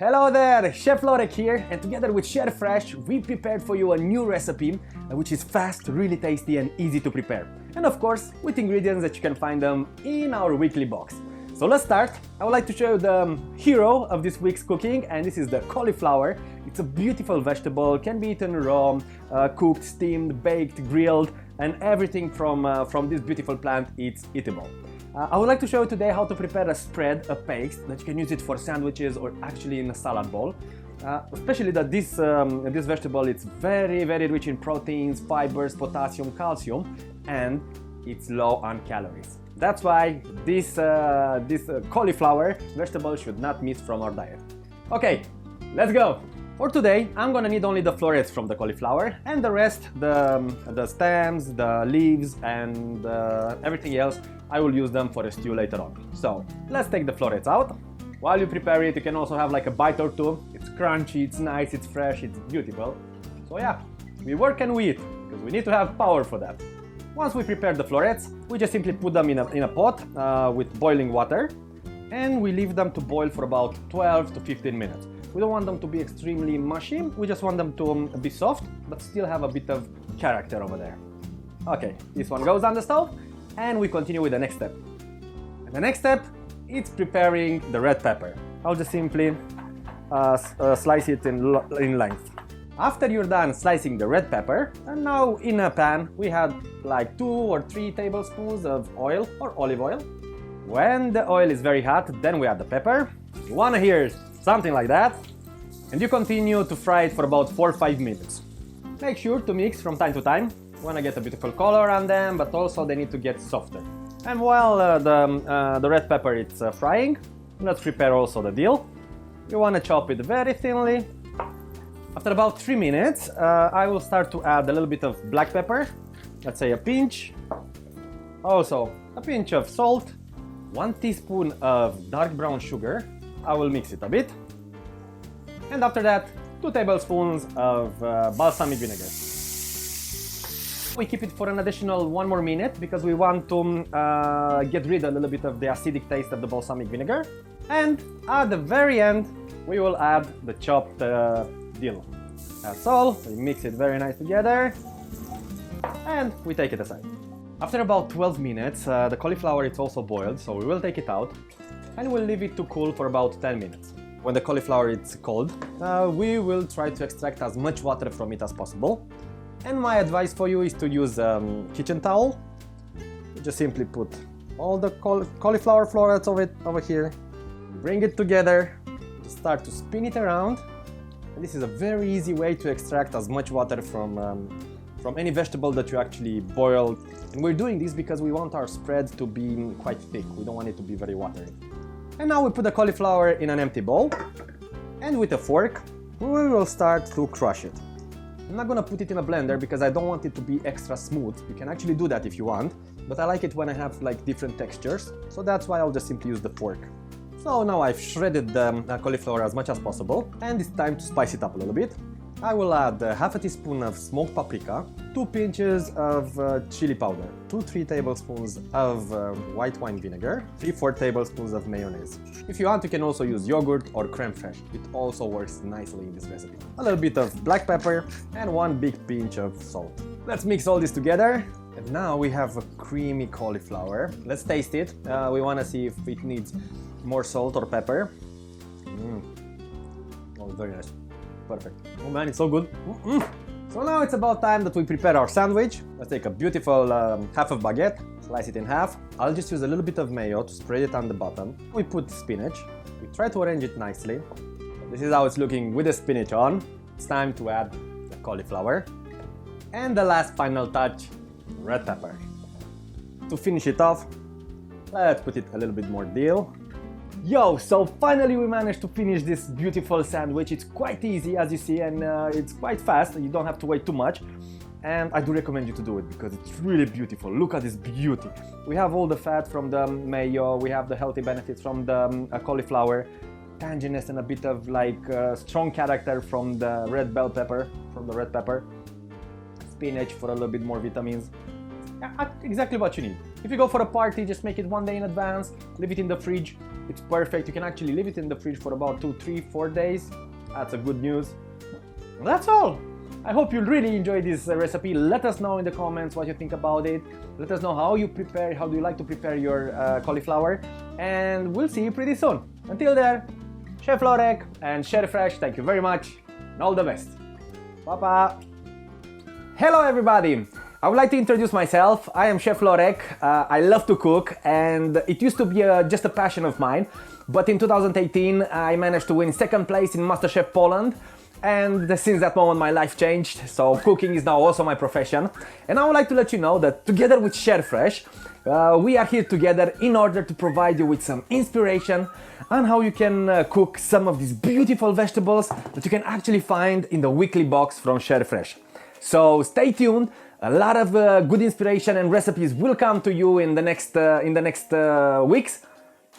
Hello there, Chef Lorek here, and together with Chef Fresh, we prepared for you a new recipe which is fast, really tasty and easy to prepare. And of course, with ingredients that you can find them in our weekly box. So let's start. I would like to show you the hero of this week's cooking, and this is the cauliflower. It's a beautiful vegetable, can be eaten raw, cooked, steamed, baked, grilled, and everything from this beautiful plant is eatable. I would like to show you today how to prepare a spread, a paste, that you can use it for sandwiches or actually in a salad bowl. Especially that this vegetable, it's very rich in proteins, fibers, potassium, calcium, and it's low on calories. That's why this cauliflower vegetable should not miss from our diet. Okay, let's go! For today, I'm gonna need only the florets from the cauliflower, and the rest, the stems, the leaves, and everything else, I will use them for a stew later on. So let's take the florets out. While you prepare it, you can also have like a bite or two. It's crunchy, it's nice, it's fresh, it's beautiful. So yeah, we work and we eat, because we need to have power for that. Once we prepare the florets, we just simply put them in a pot with boiling water, and we leave them to boil for about 12 to 15 minutes. We don't want them to be extremely mushy, we just want them to be soft, but still have a bit of character over there. Okay, this one goes on the stove, and we continue with the next step. And the next step, it's preparing the red pepper. I'll just simply slice it in length. After you're done slicing the red pepper, and now in a pan we have like 2 or 3 tablespoons of oil or olive oil. When the oil is very hot, then we add the pepper. You wanna hear something like that, and you continue to fry it for about 4 or 5 minutes. Make sure to mix from time to time. You wanna get a beautiful color on them, but also they need to get softer. And while the red pepper is frying, let's prepare also the dill. You wanna chop it very thinly. After about 3 minutes, I will start to add a little bit of black pepper, let's say a pinch. Also, a pinch of salt, 1 teaspoon of dark brown sugar. I will mix it a bit. And after that, 2 tablespoons of balsamic vinegar. We keep it for an additional 1 more minute because we want to get rid a little bit of the acidic taste of the balsamic vinegar. And at the very end, we will add the chopped dill. That's all. We mix it very nice together, and we take it aside. After about 12 minutes, the cauliflower is also boiled, so we will take it out and we'll leave it to cool for about 10 minutes. When the cauliflower is cold, we will try to extract as much water from it as possible. And my advice for you is to use a kitchen towel. You just simply put all the cauliflower florets of it over here, bring it together, start to spin it around. And this is a very easy way to extract as much water from any vegetable that you actually boiled. And we're doing this because we want our spread to be quite thick. We don't want it to be very watery. And now we put the cauliflower in an empty bowl, and with a fork we will start to crush it. I'm not gonna put it in a blender because I don't want it to be extra smooth. You can actually do that if you want, but I like it when I have like different textures, so that's why I'll just simply use the fork. So now I've shredded the cauliflower as much as possible, and it's time to spice it up a little bit. I will add half a teaspoon of smoked paprika, 2 pinches of chili powder, 2-3 tablespoons of white wine vinegar, 3-4 tablespoons of mayonnaise. If you want, you can also use yogurt or creme fraiche. It also works nicely in this recipe. A little bit of black pepper and 1 big pinch of salt. Let's mix all this together. And now we have a creamy cauliflower. Let's taste it. We want to see if it needs more salt or pepper. Oh, very nice. Perfect. Oh man, it's so good. So now it's about time that we prepare our sandwich. Let's take a beautiful half of baguette, slice it in half. I'll just use a little bit of mayo to spread it on the bottom. We put spinach. We try to arrange it nicely. This is how it's looking with the spinach on. It's time to add the cauliflower. And the last final touch, red pepper. To finish it off, let's put it a little bit more dill. Yo, so finally we managed to finish this beautiful sandwich. It's quite easy, as you see, and it's quite fast. You don't have to wait too much. And I do recommend you to do it because it's really beautiful. Look at this beauty. We have all the fat from the mayo, we have the healthy benefits from the cauliflower, tanginess and a bit of like strong character from the red bell pepper, spinach for a little bit more vitamins. Exactly what you need. If you go for a party, just make it 1 day in advance, leave it in the fridge. It's perfect. You can actually leave it in the fridge for about 2, 3, 4 days. That's a good news. That's all. I hope you'll really enjoy this recipe. Let us know in the comments what you think about it. Let us know how you do you like to prepare your cauliflower, and we'll see you pretty soon. Until there, Chef Lorek and Chef Fresh, thank you very much and all the best. Papa. Hello everybody. I would like to introduce myself. I am Chef Lorek. I love to cook, and it used to be just a passion of mine. But in 2018, I managed to win second place in MasterChef Poland. And since that moment, my life changed. So cooking is now also my profession. And I would like to let you know that together with Chef Fresh, we are here together in order to provide you with some inspiration on how you can cook some of these beautiful vegetables that you can actually find in the weekly box from Chef Fresh. So stay tuned. A lot of good inspiration and recipes will come to you in the next weeks.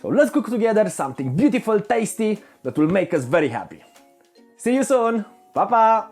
So let's cook together something beautiful, tasty, that will make us very happy. See you soon. Papa.